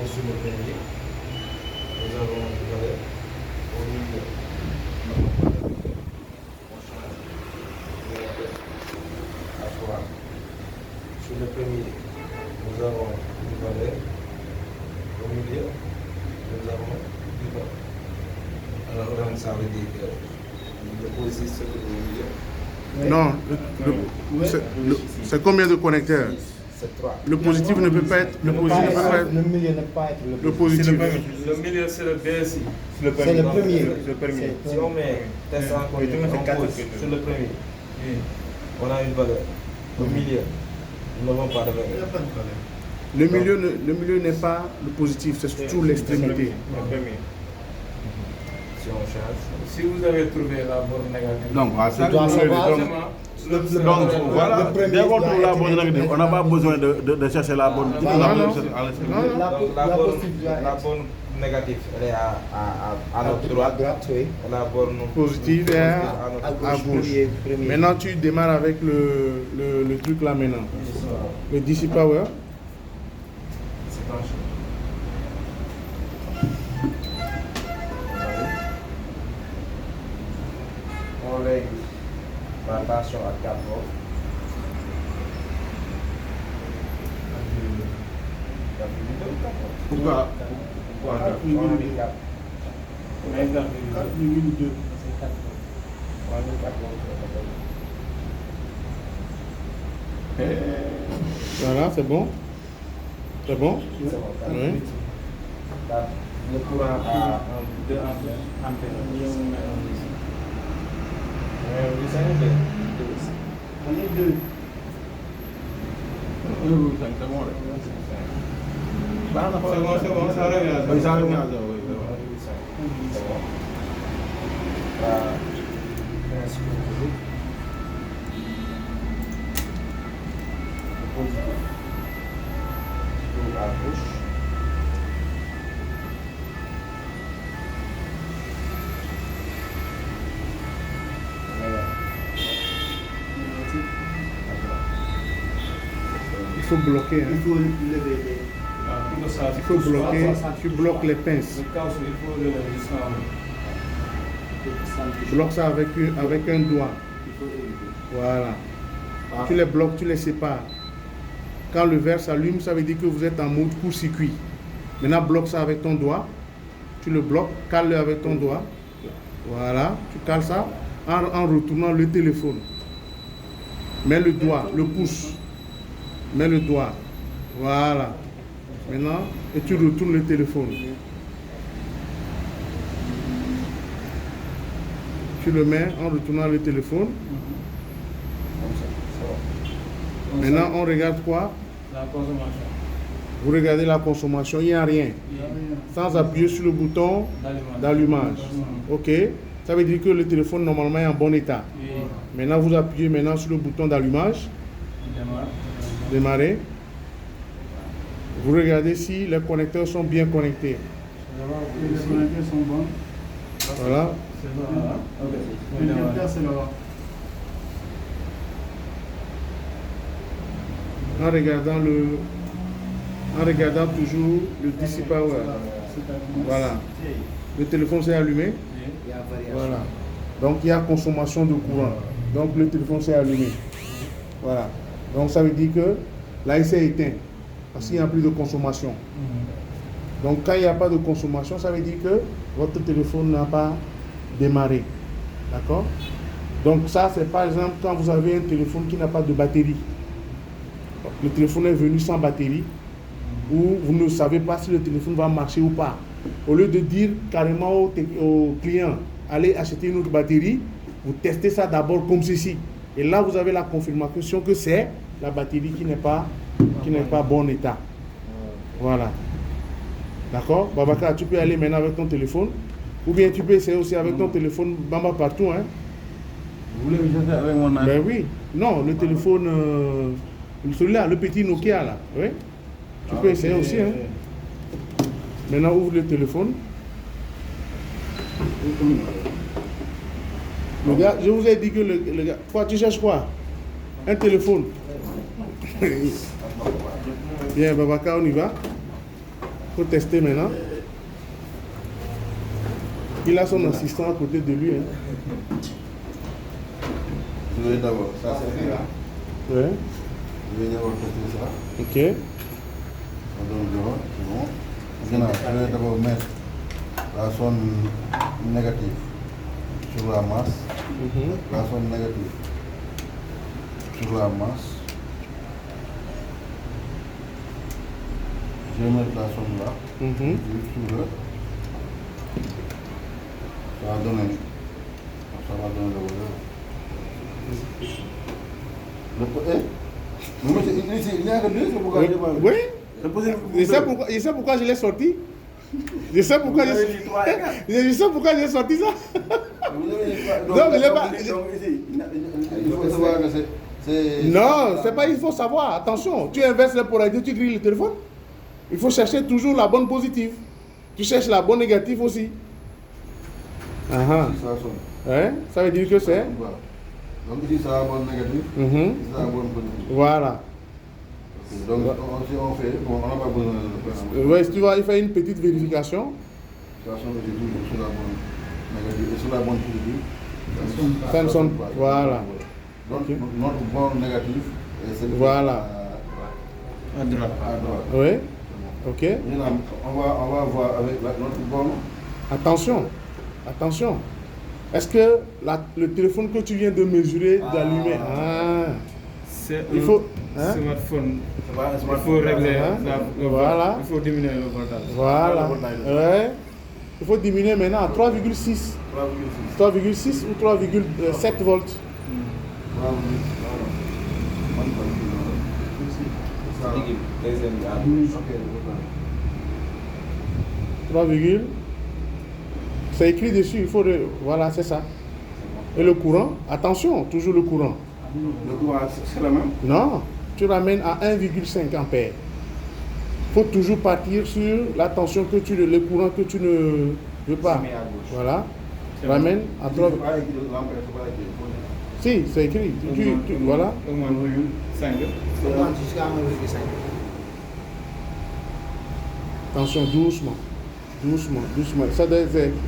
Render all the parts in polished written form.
sur le premier. Nous avons une valeur au milieu. On change. À 3. Sur le premier, nous avons une valeur. Au milieu, nous avons 10 valeurs. Alors, donc, ça veut dire que le positif se trouve au milieu. Non, c'est combien de connecteurs? C'est 3. Le positif ne peut pas être. Le positif ne peut pas être. Le milieu ne peut pas être Le positif. Le milieu, c'est le BSI. C'est le premier. Si on met test en premier, on pose sur le premier, on a une valeur. Au milieu, nous n'avons pas de valeur. Le milieu n'est pas le positif, c'est surtout l'extrémité. Si on change, si vous avez trouvé la borne négative, Donc, Tu dois savoir. donc voilà, dès qu'on trouve la bonne négative, on n'a pas besoin de chercher la bonne. Voilà. donc la borne négative, elle est à notre À droite. droite, oui. Et la borne Positive est à notre à gauche. Maintenant, tu démarres avec le truc là maintenant. Le DC Power. C'est penché. On règle la tension à 4 volts. Pourquoi? On a mis 4. On a mis 4 Voilà, c'est bon. C'est bon? C'est bon. Oui. Le courant à 2 ampères. On est deux. C'est bon, ça revient. Oui, ça revient à ça, oui. À gauche. Il faut bloquer. Hein. Il faut lever les. Il faut bloquer. Tu bloques les pinces. Le chaos, il faut le jusqu'en Tu bloques ça avec un doigt. Voilà. Tu les bloques, tu les sépares. Quand le verre s'allume, ça veut dire que vous êtes en mode court-circuit. Maintenant, bloque ça avec ton doigt. Tu le bloques, cale-le avec ton doigt. Voilà. Tu cales ça en retournant le téléphone. Mets le doigt, le pouce. Mets le doigt. Voilà. Maintenant, et tu retournes le téléphone. Tu le mets en retournant le téléphone. Maintenant, on regarde quoi? La consommation. Vous regardez la consommation, il n'y a rien. Sans appuyer sur le bouton d'allumage. Ok? Ça veut dire que le téléphone normalement est en bon état. Maintenant, vous appuyez maintenant sur le bouton d'allumage. Démarrer. Vous regardez si les connecteurs sont bien connectés. Les connecteurs sont bons. Voilà. C'est là. Le connecteur, c'est là. En regardant toujours le DC Power. Voilà. Le téléphone s'est allumé. Voilà. Donc il y a consommation de courant. Donc le téléphone s'est allumé. Voilà. Donc ça veut dire que là il s'est éteint. Parce qu'il n'y a plus de consommation. Donc quand il n'y a pas de consommation, ça veut dire que votre téléphone n'a pas démarré. D'accord? Donc ça c'est par exemple quand vous avez un téléphone qui n'a pas de batterie. Le téléphone est venu sans batterie, ou vous ne savez pas si le téléphone va marcher ou pas. Au lieu de dire carrément au client, allez acheter une autre batterie, vous testez ça d'abord comme ceci. Et là, vous avez la confirmation que c'est la batterie qui n'est pas bon état. Voilà. D'accord? Babacar, tu peux aller maintenant avec ton téléphone. Ou bien tu peux essayer aussi avec ton téléphone Bamba partout. Hein? Vous voulez me avec mon âge? Ben oui. Non, le téléphone, celui-là, le petit Nokia là. Oui. Tu peux essayer aussi. Hein? Maintenant, ouvre le téléphone. Le gars, je vous ai dit que le gars. Quoi, tu cherches quoi? Un téléphone. Bien, Babacar, on y va. faut tester maintenant. Il a son assistant à côté de lui. Hein. Je vais d'abord, ça c'est fait là. Ouais. Je vais d'abord tester ça. Ok. Ça donne zéro, c'est bon. Maintenant, je vais d'abord mettre la zone négative sur la masse. La zone négative sur la masse. Je vais mettre la zone là. Sur le. Ça va donner le mais il n'y a que deux, c'est pourquoi je parle. Oui. Je sais pourquoi je l'ai sorti. Je sais pourquoi je sais pourquoi j'ai sorti ça. Donc, il faut savoir que c'est. Non, c'est pas, il faut savoir. Attention, tu inverses les polarités, tu grilles le téléphone. Il faut chercher toujours la bonne positive. Tu cherches la bonne négative aussi. Ouais, ça veut dire que c'est. Donc ici, ça a la bonne négative. Ici, ça a la bonne positive. Voilà. Donc, si on fait, bon, on n'a pas besoin de le faire. Oui, si tu vas faire une petite vérification. Ça sonne toujours sur la bonne négative et sur la bonne positive. Ça ne sonne pas. Voilà. Donc, notre bonne négative, c'est voilà. À droite. Oui. Ok. On va voir avec notre bonne. Attention. Attention. Est-ce que le téléphone que tu viens de mesurer, d'allumer, il faut, smartphone. Il faut régler. Voilà. Il faut diminuer le voltage. Voilà. Ouais. Il faut diminuer maintenant à 3,6. 3,6 ou 3,7 volts. 3, c'est écrit dessus, il faut... Voilà, c'est ça. Et le courant, attention, toujours le courant. Le courant, c'est la même? Non, tu ramènes à 1,5 ampères. Il faut toujours partir sur la tension que tu... le courant que tu ne veux pas. Voilà. Ramène à 3... Si, c'est écrit. Voilà. Attention, doucement. Doucement, doucement. Ça,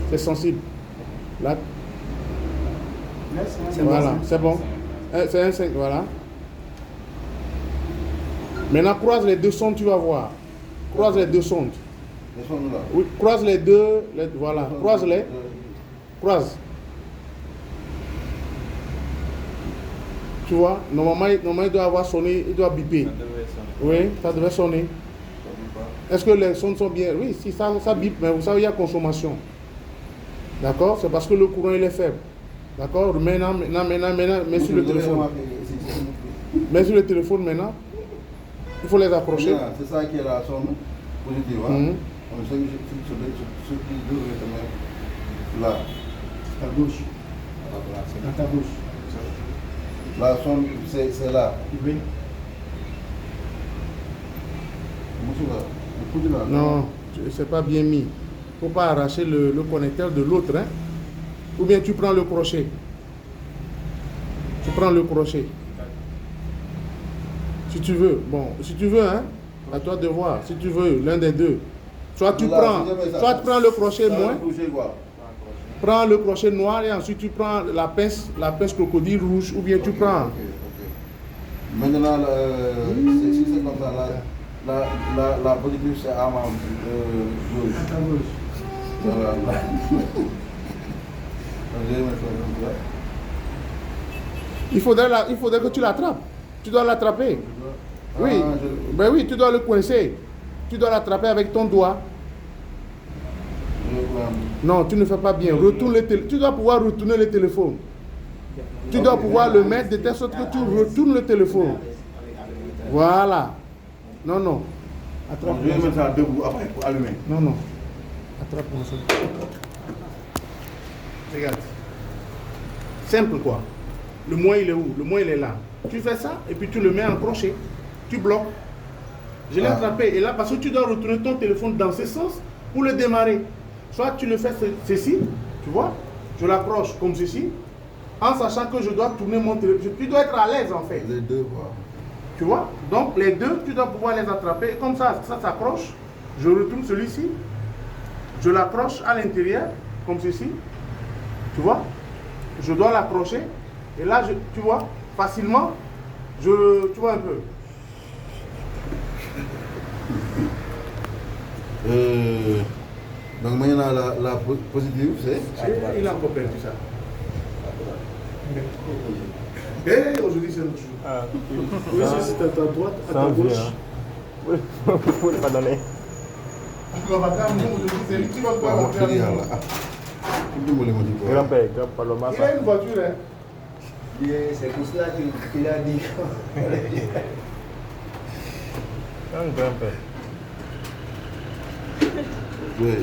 c'est sensible. Là. Voilà, c'est bon. C'est un 5, voilà. Maintenant, croise les deux sondes, tu vas voir. Croise les deux sondes. Les sondes là? Oui, croise les deux. Voilà, croise-les. Croise. Tu vois, normalement, il doit avoir sonné, il doit biper. Oui, ça devait sonner. Est-ce que les sondes sont bien? Oui, si ça bip, mais vous savez, il y a consommation. D'accord? C'est parce que le courant il est faible. D'accord? Maintenant, mets sur le téléphone. Mets sur le téléphone maintenant. Il faut les accrocher. C'est ça qui est la sonde positive. On sait que ce qui devrait se mettre là. À gauche. À ta gauche. La sonde, c'est là. Oui. Non, c'est pas bien mis. Il ne faut pas arracher le connecteur de l'autre. Hein? Ou bien tu prends le crochet. Tu prends le crochet. Si tu veux. Bon, si tu veux, hein, à toi de voir. Si tu veux, l'un des deux. Soit tu prends le crochet moins. Prends le crochet noir et ensuite tu prends la pince crocodile rouge. Ou bien tu prends. Maintenant, si c'est comme ça, la positive c'est à ma gauche. Voilà. Il faudrait que tu l'attrapes. Tu dois l'attraper. Oui. Ben oui, tu dois le coincer. Tu dois l'attraper avec ton doigt. Non, tu ne fais pas bien. Tu dois pouvoir retourner le téléphone. Tu dois pouvoir le mettre de telle sorte que tu retournes le téléphone. Voilà. Non. Attrape. Je vais mettre ça debout après pour allumer. Non. Attrape-moi ça. Regarde. Simple quoi. Le moins il est où? Le moins il est là. Tu fais ça et puis tu le mets en crochet. Tu bloques. Je l'ai attrapé. Et là, parce que tu dois retourner ton téléphone dans ce sens pour le démarrer. Soit tu le fais ceci, tu vois, je l'accroche comme ceci, en sachant que je dois tourner mon téléphone. Tu dois être à l'aise en fait. Les deux, quoi. Tu vois? Donc les deux, tu dois pouvoir les attraper. Comme ça s'accroche. Je retourne celui-ci. Je l'accroche à l'intérieur, comme ceci. Tu vois? Je dois l'accrocher. Et là, tu vois, facilement, tu vois un peu. Donc maintenant la positive c'est Il a encore perdu ça. Et aujourd'hui c'est notre jour. Oui, c'est à ta droite, à ta gauche. Oui, il faut pas donner. C'est lui qui va pouvoir rentrer avec nous. Grand-père, pas le Il massacre. a une voiture, hein. C'est pour cela qu'il a dit. Un grand-père. Oui.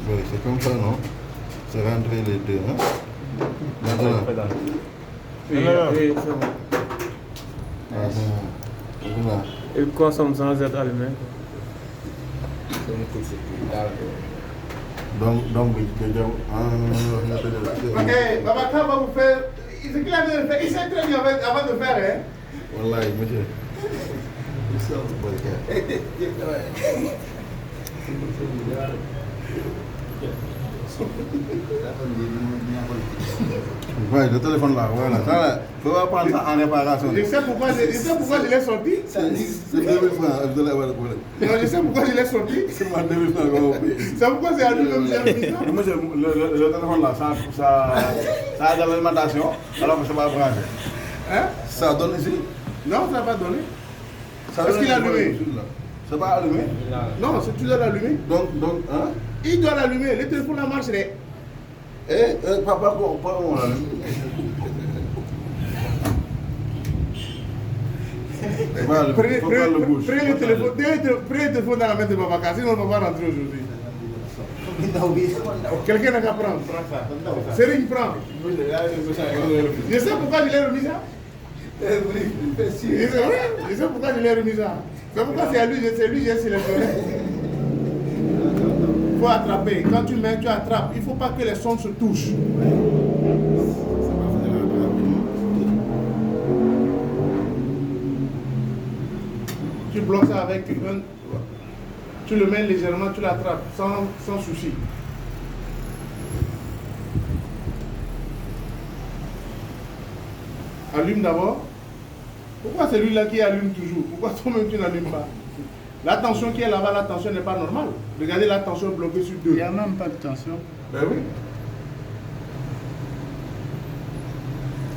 Oui, c'est comme ça, non? C'est rentrer les deux, hein? Maintenant. Oui, oui, c'est bon. Ah, c'est bon. Voilà. Il consomme sans être allumé. Donc, oui, Ok, Babacar va vous faire. Ce qu'il a de faire, il sait très bien avant de faire, hein. Wallahi, monsieur. Oui, le téléphone là, voilà. Ça, il faut prendre ça en réparation. Je sais pourquoi je l'ai sorti. C'est 2000 francs, je l'ai avoir le problème. Non, je sais pourquoi je l'ai sorti. C'est moi 2000 francs qu'on va payer. C'est pourquoi c'est à lui même j'ai remis ça. Monsieur, le téléphone là, ça a de l'alimentation, alors que c'est pas branché. Hein? Ça donne ici. Non, ça n'a pas donné. Ça Est-ce donne qu'il a ici, allumé? là. C'est pas allumé. Non, tu dois l'allumer. Donc, hein? Il doit l'allumer. Le téléphone là marcherait. Papa, pas on l'allume. Prenez le téléphone dans la main de Babacar, sinon on ne va pas rentrer aujourd'hui. Quelqu'un n'a qu'à prendre. Prends ça. Serigne, prends. Je sais pourquoi je l'ai remis ça. Je sais pourquoi je l'ai remis ça. C'est pourquoi c'est lui, j'ai sélectionné. Il faut attraper. Quand tu mets, tu attrapes. Il ne faut pas que les sons se touchent. Tu bloques ça avec un. Tu le mets légèrement, tu l'attrapes sans souci. Allume d'abord. Pourquoi c'est lui-là qui allume toujours? Pourquoi toi-même tu n'allumes pas? La tension qui est là-bas, la tension n'est pas normale. Regardez la tension bloquée sur 2. Il n'y a même pas de tension. Ben oui.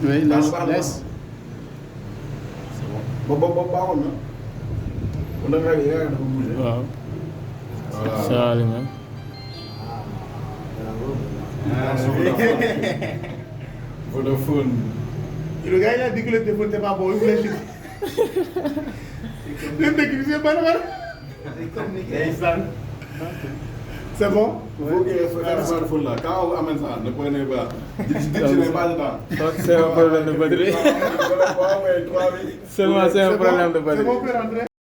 Oui, laisse. Bon, on a regardé, on a bougé. Wow. C'est allumé. Vodafone. Et le gars il a dit que le téléphone n'était pas bon, il voulait chuter. Le technicien, c'est bon? Il faut que le smartphone là, quand on amène ça, ne prenez pas. Dictionnez pas dedans. C'est un problème de batterie. Seulement c'est un problème de C'est bon, batterie. on peut rentrer?